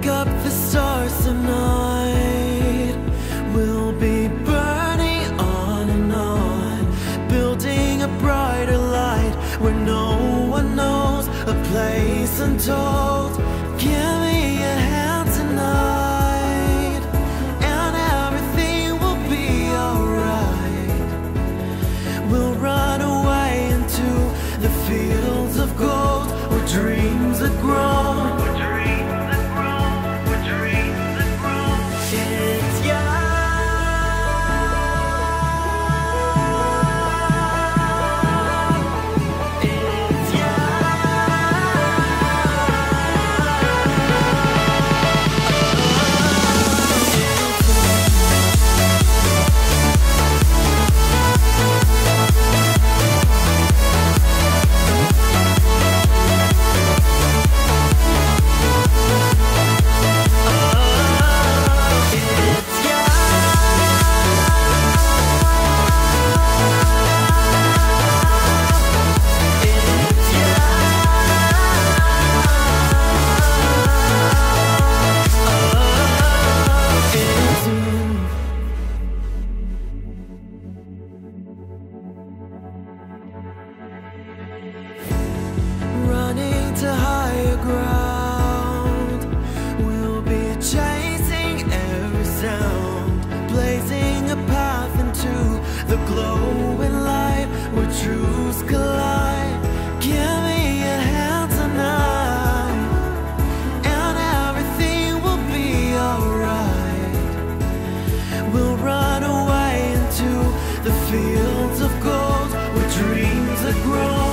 wake up the stars tonight. We'll be burning on and on, building a brighter light where no one knows, a place untold. Give me a hand tonight, and everything will be alright. We'll run away into the fields of gold where dreams have grown. Running to higher ground, we'll be chasing every sound, blazing a path into the glowing light where truths collide. Give me a hand tonight, and everything will be alright. We'll run away into the fields of gold where dreams are grown.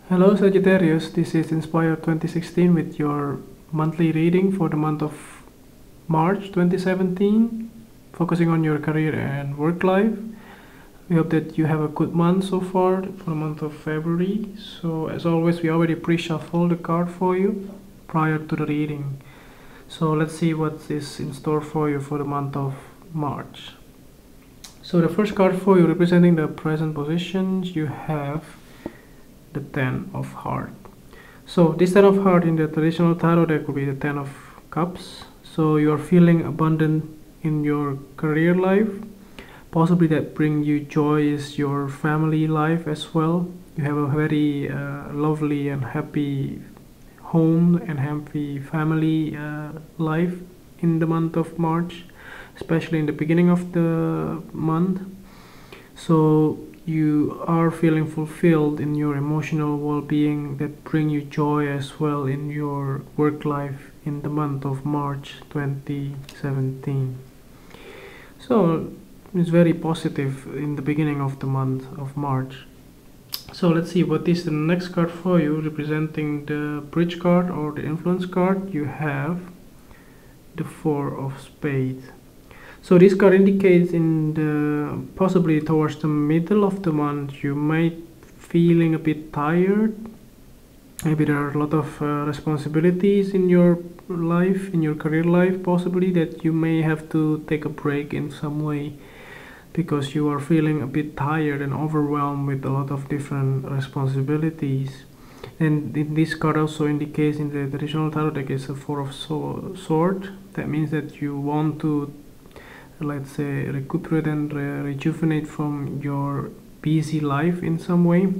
Hello Sagittarius, this is Inspired 2016 with your monthly reading for the month of March 2017, focusing on your career and work life. We hope that you have a good month so far for the month of February. So as always, we already pre-shuffle the card for you prior to the reading. So let's see what is in store for you for the month of March. So the first card for you, representing the present positions, you have the Ten of Hearts. So this Ten of Hearts in the traditional tarot deck will be the Ten of Cups. So you are feeling abundant in your career life. Possibly that bring you joy is your family life as well. You have a very lovely and happy home and happy family life in the month of March, especially in the beginning of the month. So you are feeling fulfilled in your emotional well-being that bring you joy as well in your work life in the month of March 2017. So it's very positive in the beginning of the month of March. So let's see what is the next card for you, representing the bridge card or the influence card. You have the Four of Spades. So this card indicates in the possibly towards the middle of the month you might feeling a bit tired. Maybe there are a lot of responsibilities in your life, in your career life, possibly that you may have to take a break in some way because you are feeling a bit tired and overwhelmed with a lot of different responsibilities. And this card also indicates in the traditional tarot deck is a Four of Swords. That means that you want to, let's say, recuperate and rejuvenate from your busy life in some way.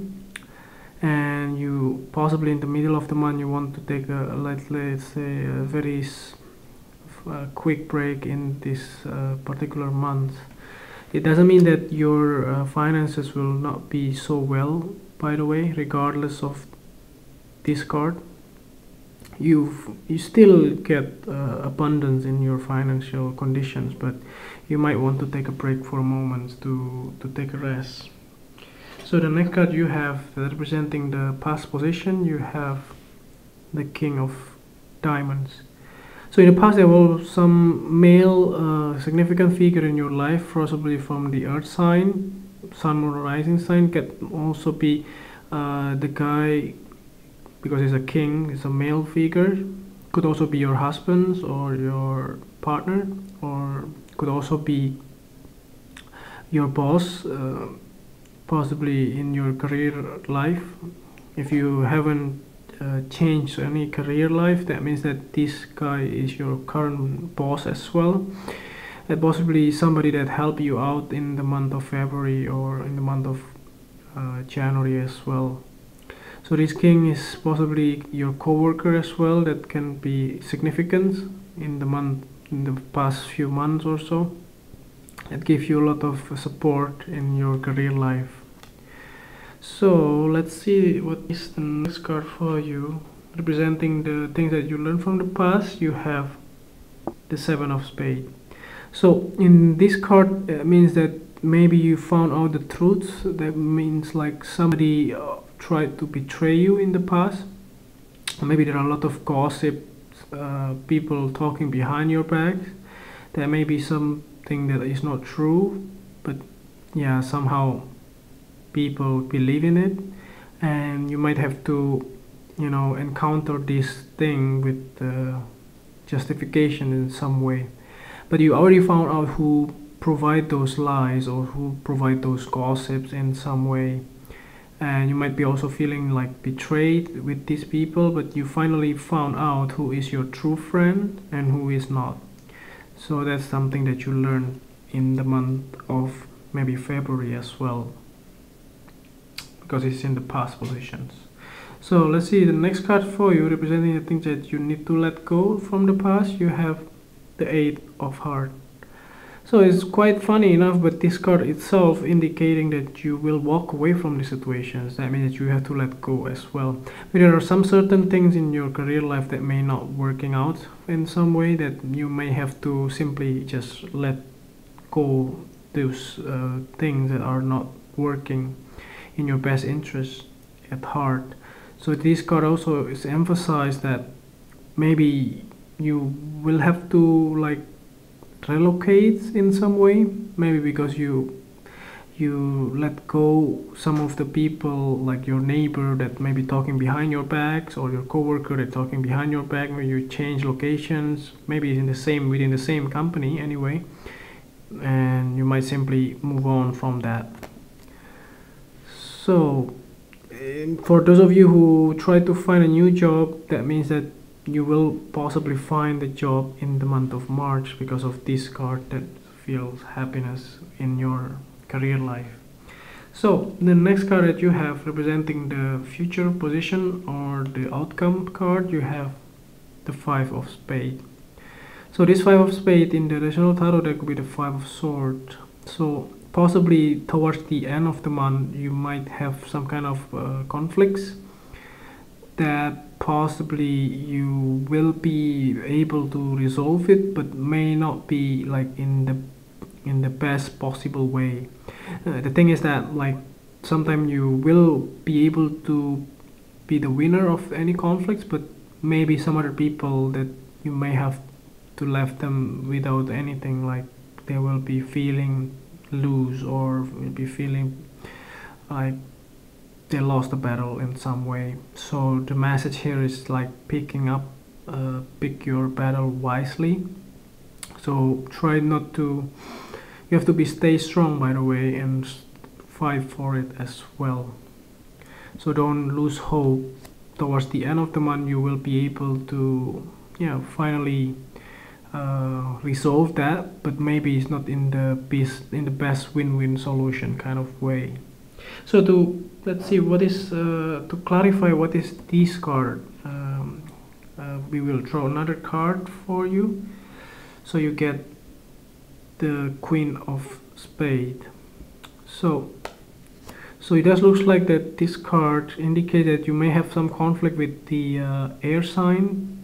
and you possibly in the middle of the month you want to take a let's say a very quick break in this particular month. It doesn't mean that your finances will not be so well, by the way, regardless of this card. You still get abundance in your financial conditions, but you might want to take a break for a moment to take a rest. So the next card you have representing the past position, you have the King of Diamonds. So in the past there was some male significant figure in your life, possibly from the earth sign, sun or rising sign. Can also be the guy, because he's a king, it's a male figure. Could also be your husband or your partner, or could also be your boss, possibly in your career life. If you haven't change any career life, that means that this guy is your current boss as well, and possibly somebody that helped you out in the month of February or in the month of January as well. So this king is possibly your co-worker as well, that can be significant in the past few months or so. It gives you a lot of support in your career life. So let's see what is the next card for you. Representing the things that you learned from the past, you have the Seven of Spades. So in this card, it means that maybe you found out the truth. That means like somebody tried to betray you in the past. Maybe there are a lot of gossip, people talking behind your back. There may be something that is not true, but yeah, somehow people believe in it, and you might have to, encounter this thing with justification in some way. But you already found out who provide those lies or who provide those gossips in some way, and you might be also feeling like betrayed with these people, but you finally found out who is your true friend and who is not. So that's something that you learn in the month of maybe February as well, because it's in the past positions. So let's see the next card for you, representing the things that you need to let go from the past. You have the Eight of Hearts. So it's quite funny enough, but this card itself indicating that you will walk away from the situations. That means that you have to let go as well. But there are some certain things in your career life that may not working out in some way, that you may have to simply just let go those things that are not working in your best interest at heart. So this card also is emphasized that maybe you will have to like relocate in some way, maybe because you let go some of the people, like your neighbor that may be talking behind your backs, or your coworker that talking behind your back. Maybe you change locations, maybe within the same company anyway, and you might simply move on from that. So for those of you who try to find a new job, that means that you will possibly find a job in the month of March because of this card that feels happiness in your career life. So the next card that you have representing the future position or the outcome card, you have the Five of Spades. So this Five of Spades in the traditional tarot deck could be the Five of Swords. So possibly towards the end of the month you might have some kind of conflicts that possibly you will be able to resolve it, but may not be like in the best possible way. The thing is that like sometimes you will be able to be the winner of any conflicts, but maybe some other people that you may have to left them without anything, like they will be feeling lose or will be feeling like they lost the battle in some way. So the message here is like pick your battle wisely. So try not to, you have to stay strong, by the way, and fight for it as well. So don't lose hope. Towards the end of the month you will be able to finally resolve that, but maybe it's not in the best win-win solution kind of way. So to let's see what is to clarify what is this card. We will draw another card for you, so you get the Queen of Spades. So it does looks like that this card indicates that you may have some conflict with the air sign,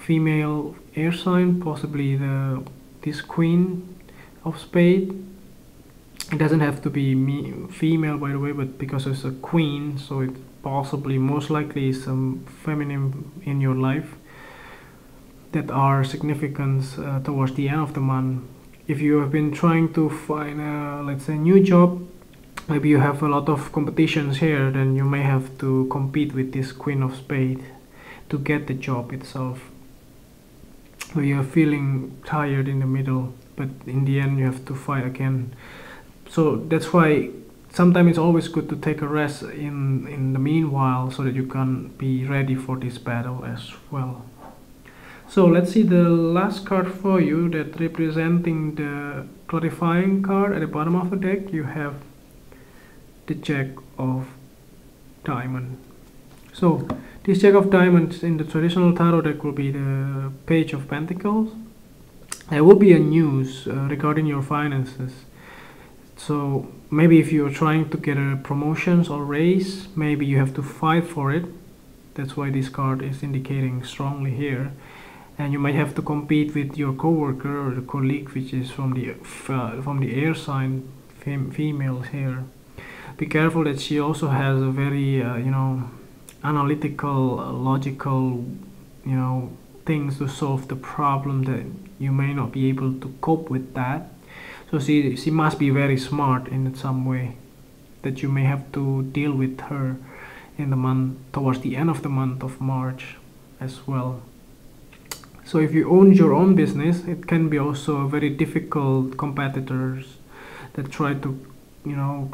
female air sign, possibly this Queen of Spades. It doesn't have to be female, by the way, but because it's a queen, so it possibly most likely is some feminine in your life that are significant towards the end of the month. If you have been trying to find a, let's say, new job, maybe you have a lot of competitions here, then you may have to compete with this Queen of Spades to get the job itself. So you're feeling tired in the middle, but in the end you have to fight again. So that's why sometimes it's always good to take a rest in the meanwhile, so that you can be ready for this battle as well. So let's see the last card for you, that representing the clarifying card at the bottom of the deck. You have the Jack of Diamonds. So this Jack of Diamonds in the traditional tarot deck will be the Page of Pentacles. There will be a news regarding your finances. So maybe if you're trying to get a promotions or raise, maybe you have to fight for it. That's why this card is indicating strongly here. And you might have to compete with your coworker or the colleague, which is from the air sign females here. Be careful that she also has a very analytical, logical, things to solve the problem, that you may not be able to cope with that. So she must be very smart in some way, that you may have to deal with her in the month, towards the end of the month of March as well. So if you own your own business, it can be also very difficult competitors that try to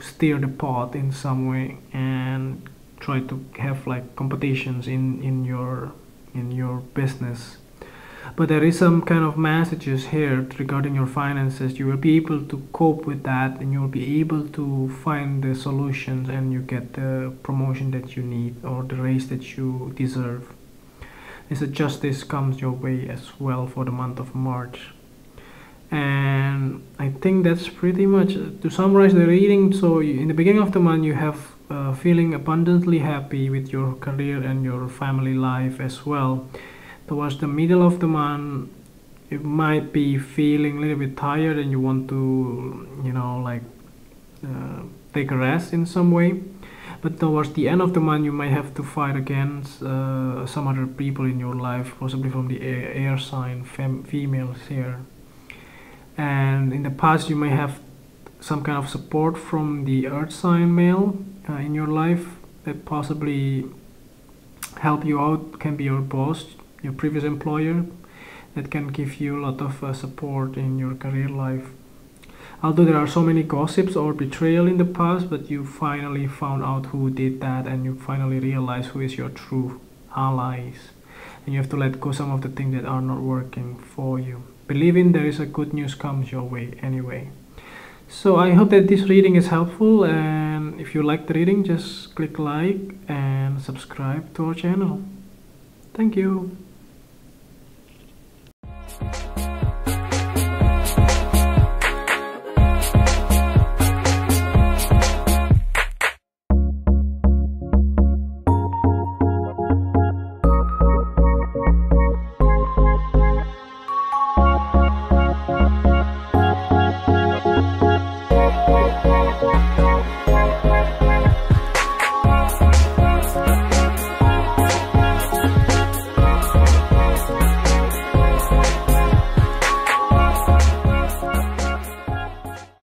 steer the pot in some way and try to have like competitions in your business. But there is some kind of messages here regarding your finances. You will be able to cope with that, and you will be able to find the solutions, and you get the promotion that you need or the raise that you deserve. It's a justice comes your way as well for the month of March. And I think that's pretty much to summarize the reading. So in the beginning of the month, you have feeling abundantly happy with your career and your family life as well. Towards the middle of the month, you might be feeling a little bit tired and you want to take a rest in some way. But towards the end of the month, you might have to fight against some other people in your life, possibly from the air sign females here. And in the past, you may have some kind of support from the earth sign male in your life that possibly help you out. Can be your boss, your previous employer, that can give you a lot of support in your career life. Although there are so many gossips or betrayal in the past, but you finally found out who did that, and you finally realize who is your true allies. And you have to let go some of the things that are not working for you. Believe in there is a good news comes your way anyway. So I hope that this reading is helpful, and if you like the reading, just click like and subscribe to our channel. Thank you.